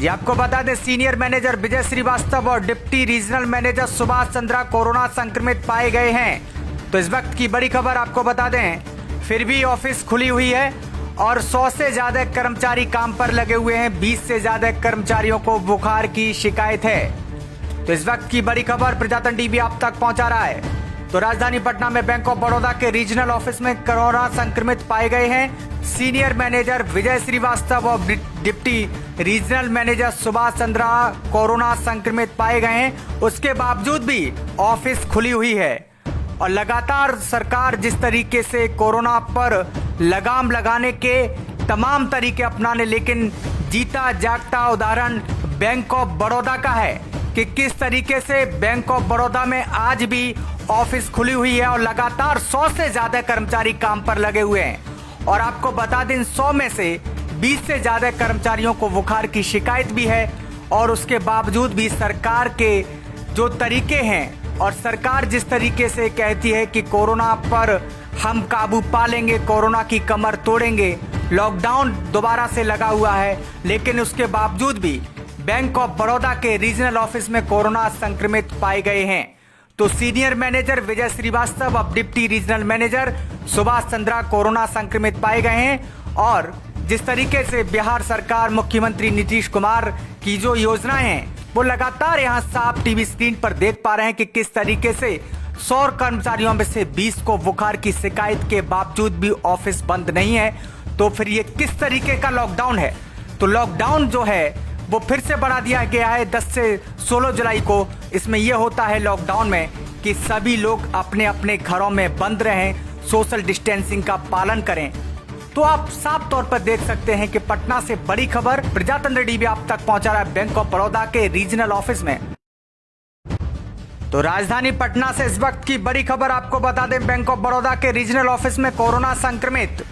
ये आपको बता दें, सीनियर मैनेजर विजय श्रीवास्तव और deputy regional manager Subhash Chandra corona संक्रमित पाए गए हैं। तो इस वक्त की बड़ी खबर आपको बता दें, फिर भी ऑफिस खुली हुई है और 100 से ज्यादा कर्मचारी काम पर लगे हुए हैं। 20 से ज्यादा कर्मचारियों को बुखार की शिकायत है। तो इस वक्त की बड़ी खबर प्रजातंत्र टीवी आप तक पहुंचा रहा है। तो राजधानी पटना में बैंक ऑफ बड़ौदा के रीजनल ऑफिस में कोरोना संक्रमित पाए गए हैं। सीनियर मैनेजर विजय श्रीवास्तव और deputy regional manager Subhash Chandra corona संक्रमित पाए गए हैं। उसके बावजूद भी ऑफिस खुली हुई है और लगातार सरकार जिस तरीके से कोरोना पर लगाम लगाने के तमाम तरीके अपनाने, लेकिन जीता जागता उदाहरण बैंक ऑफ बड़ौदा का है कि किस तरीके से बैंक ऑफ बड़ौदा में आज भी ऑफिस खुली हुई है और लगातार 100 से ज्यादा कर्मचारी काम पर लगे हुए हैं। और आपको बता दें, 100 में से 20 से ज्यादा कर्मचारियों को बुखार की शिकायत भी है और उसके बावजूद भी सरकार के जो तरीके हैं और सरकार जिस तरीके से कहती है कि कोरोना पर हम काबू पा लेंगे, कोरोना की कमर तोड़ेंगे, लॉकडाउन दोबारा से लगा हुआ है, लेकिन उसके बावजूद भी बैंक ऑफ बड़ौदा के रीजनल ऑफिस में कोरोना संक्रमित पाए गए हैं। तो सीनियर मैनेजर विजय श्रीवास्तव अब deputy regional manager Subhash Chandra corona संक्रमित पाए गए हैं। और जिस तरीके से बिहार सरकार, मुख्यमंत्री नीतीश कुमार की जो योजनाएं हैं वो लगातार यहां साफ टीवी स्क्रीन पर देख पा रहे हैं कि किस तरीके से 100 कर्मचारियों में से 20 को बुखार की शिकायत के बावजूद भी ऑफिस बंद नहीं है। तो फिर ये किस तरीके का लॉकडाउन है? तो लॉकडाउन जो है वो फिर से बढ़ा दिया गया है 10 से 16 जुलाई को। इसमें यह होता है लॉकडाउन में कि सभी लोग अपने अपने घरों में बंद रहें, सोशल डिस्टेंसिंग का पालन करें। तो आप साफ तौर पर देख सकते हैं कि पटना से बड़ी खबर प्रजातंत्र टीवी आप तक पहुंचा रहा है बैंक ऑफ बड़ौदा के रीजनल ऑफिस में। तो राजधानी पटना से इस वक्त की बड़ी खबर आपको बता दें, बैंक ऑफ बड़ौदा के रीजनल ऑफिस में कोरोना संक्रमित,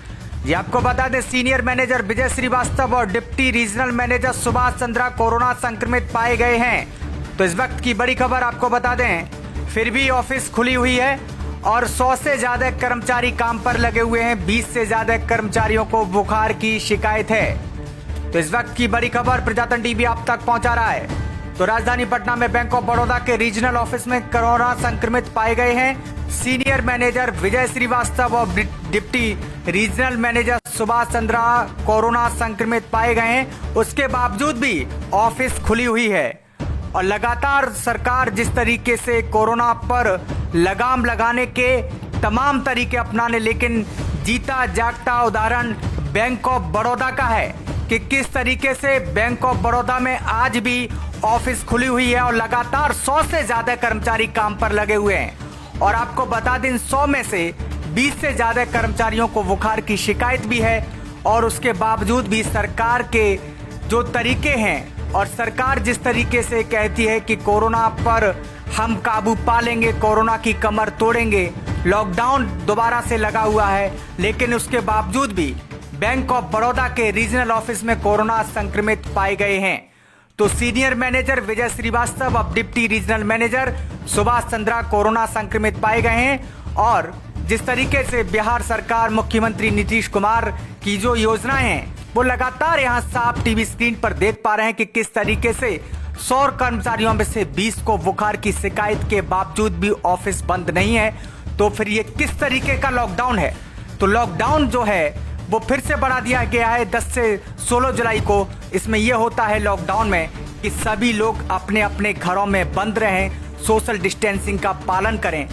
ये आपको बता दें, सीनियर मैनेजर विजय श्रीवास्तव और deputy regional manager Subhash Chandra corona संक्रमित पाए गए हैं। तो इस वक्त की बड़ी खबर आपको बता दें, फिर भी ऑफिस खुली हुई है और 100 से ज्यादा कर्मचारी काम पर लगे हुए हैं। 20 से ज्यादा कर्मचारियों को बुखार की शिकायत है। तो इस वक्त की बड़ी खबर प्रजातंत्र टीवी आप तक पहुंचा रहा है। तो राजधानी पटना में बैंक ऑफ बड़ौदा के रीजनल ऑफिस में कोरोना संक्रमित पाए गए हैं। सीनियर मैनेजर विजय श्रीवास्तव और deputy regional manager Subhash Chandra corona संक्रमित पाए गए हैं। उसके बावजूद भी ऑफिस खुली हुई है और लगातार सरकार जिस तरीके से कोरोना पर लगाम लगाने के तमाम तरीके अपनाने, लेकिन जीता जागता उदाहरण बैंक ऑफ बड़ौदा का है कि किस तरीके से बैंक ऑफ बड़ौदा में आज भी ऑफिस खुली हुई है और लगातार 100 से ज्यादा कर्मचारी काम पर लगे हुए हैं। और आपको बता दें, 100 में से 20 से ज्यादा कर्मचारियों को बुखार की शिकायत भी है और उसके बावजूद भी सरकार के जो तरीके हैं और सरकार जिस तरीके से कहती है कि कोरोना पर हम काबू पा लेंगे, कोरोना की कमर तोड़ेंगे, लॉकडाउन दोबारा से लगा हुआ है, लेकिन उसके बावजूद भी बैंक ऑफ बड़ौदा के रीजनल ऑफिस में कोरोना संक्रमित पाए गए हैं। तो सीनियर मैनेजर विजय श्रीवास्तव अब deputy regional manager Subhash Chandra corona संक्रमित पाए गए हैं। और जिस तरीके से बिहार सरकार, मुख्यमंत्री नीतीश कुमार की जो योजनाएं हैं वो लगातार यहां साफ टीवी स्क्रीन पर देख पा रहे हैं कि किस तरीके से 100 कर्मचारियों में से 20 को बुखार की शिकायत के बावजूद भी ऑफिस बंद नहीं है। तो फिर ये किस तरीके का लॉकडाउन है? तो लॉकडाउन जो है वो फिर से बढ़ा दिया गया है 10 से 16 जुलाई को। इसमें यह होता है लॉकडाउन में कि सभी लोग अपने अपने घरों में बंद रहें, सोशल डिस्टेंसिंग का पालन करें।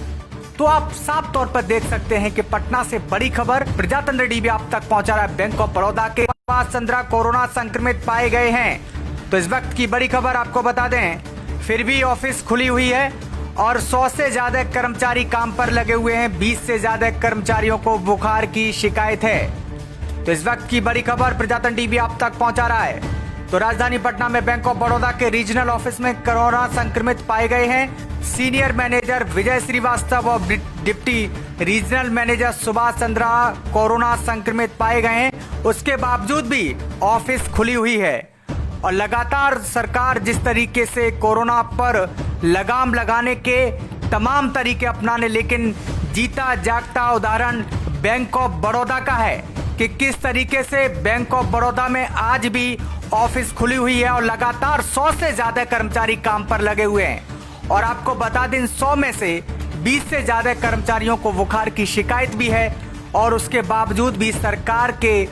तो आप साफ तौर पर देख सकते हैं कि पटना से बड़ी खबर प्रजातंत्र टीवी आप तक पहुंचा रहा है बैंक ऑफ बड़ौदा के सुभाष चंद्रा कोरोना संक्रमित पाए गए हैं। तो इस वक्त की बड़ी खबर आपको बता दें, फिर भी ऑफिस खुली हुई है और 100 से ज्यादा कर्मचारी काम पर लगे हुए हैं। 20 से ज्यादा कर्मचारियों को बुखार की शिकायत है। तो इस वक्त की बड़ी खबर प्रजातंत्र टीवी आप तक पहुंचा रहा है। तो राजधानी पटना में बैंक ऑफ बड़ौदा के रीजनल ऑफिस में कोरोना संक्रमित पाए गए हैं। सीनियर मैनेजर विजय श्रीवास्तव और deputy regional manager Subhash Chandra corona संक्रमित पाए गए हैं। उसके बावजूद भी ऑफिस खुली हुई है और लगातार सरकार जिस तरीके से कोरोना पर लगाम लगाने के तमाम तरीके अपनाने, लेकिन जीता जागता उदाहरण बैंक ऑफ बड़ौदा का है कि किस तरीके से बैंक ऑफ बड़ौदा में आज भी ऑफिस खुली हुई है और लगातार 100 से ज्यादा कर्मचारी काम पर लगे हुए हैं। और आपको बता दें 100 में से 20 से ज्यादा कर्मचारियों को बुखार की शिकायत भी है और उसके बावजूद भी सरकार के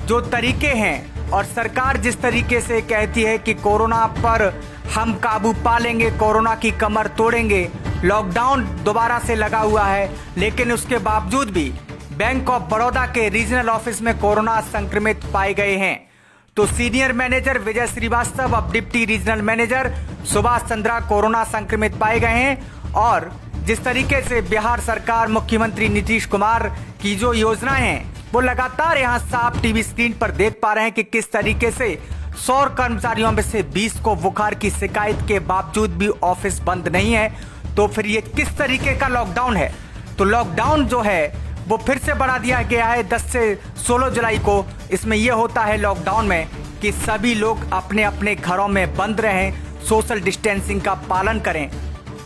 जो तरीके हैं और सरकार जिस तरीके से कहती है कि कोरोना पर हम काबू पा लेंगे, कोरोना की कमर तोड़ेंगे, लॉकडाउन दोबारा से लगा हुआ है, लेकिन उसके बावजूद भी बैंक ऑफ बड़ौदा के रीजनल ऑफिस में कोरोना संक्रमित पाए गए हैं। तो सीनियर मैनेजर विजय श्रीवास्तव और deputy regional manager Subhash Chandra corona संक्रमित पाए गए हैं। और जिस तरीके से बिहार सरकार, मुख्यमंत्री नीतीश कुमार की जो योजनाएं हैं वो लगातार यहां साफ टीवी स्क्रीन पर देख पा रहे हैं कि किस तरीके से 100 कर्मचारियों में से 20 को बुखार की शिकायत के बावजूद भी ऑफिस बंद नहीं है। तो फिर ये किस तरीके का लॉकडाउन है? तो लॉकडाउन जो है वो फिर से बढ़ा दिया गया है 10 से 16 जुलाई को। इसमें यह होता है लॉकडाउन में कि सभी लोग अपने अपने घरों में बंद रहें, सोशल डिस्टेंसिंग का पालन करें।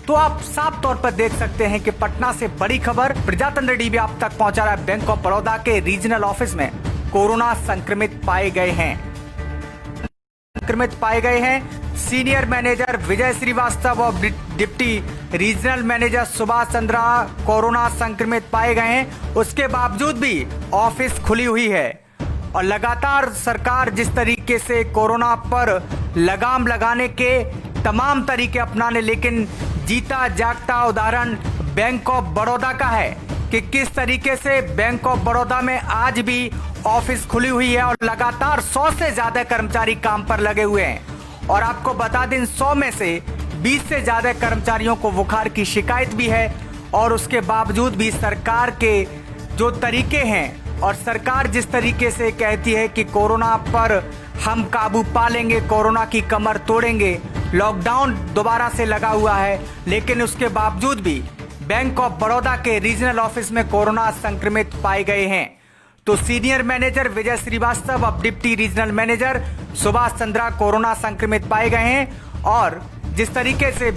तो आप साफ तौर पर देख सकते हैं कि पटना से बड़ी खबर प्रजातंत्र टीवी आप तक पहुंचा रहा है। बैंक ऑफ बड़ौदा के रीजनल ऑफिस में कोरोना संक्रमित पाए गए हैं सीनियर मैनेजर विजय श्रीवास्तव और deputy regional manager Subhash Chandra corona संक्रमित पाए गए हैं। उसके बावजूद भी ऑफिस खुली हुई है और लगातार सरकार जिस तरीके से कोरोना पर लगाम लगाने के तमाम तरीके अपनाने, लेकिन जीता जागता उदाहरण बैंक ऑफ बड़ौदा का है कि किस तरीके से बैंक ऑफ बड़ौदा में आज भी ऑफिस खुली हुई है और लगातार 100 से ज्यादा कर्मचारी काम पर लगे हुए हैं। और आपको बता दें 100 में से 20 से ज्यादा कर्मचारियों को बुखार की शिकायत भी है और उसके बावजूद भी सरकार के जो तरीके हैं और सरकार जिस तरीके से कहती है कि कोरोना पर हम काबू पा लेंगे, कोरोना की कमर तोड़ेंगे, लॉकडाउन दोबारा से लगा हुआ है, लेकिन उसके बावजूद भी बैंक ऑफ बड़ौदा के रीजनल ऑफिस में कोरोना संक्रमित पाए गए हैं। तो सीनियर मैनेजर विजय श्रीवास्तव और deputy regional manager Subhash Chandra corona संक्रमित पाए गए हैं। और जिस तरीके से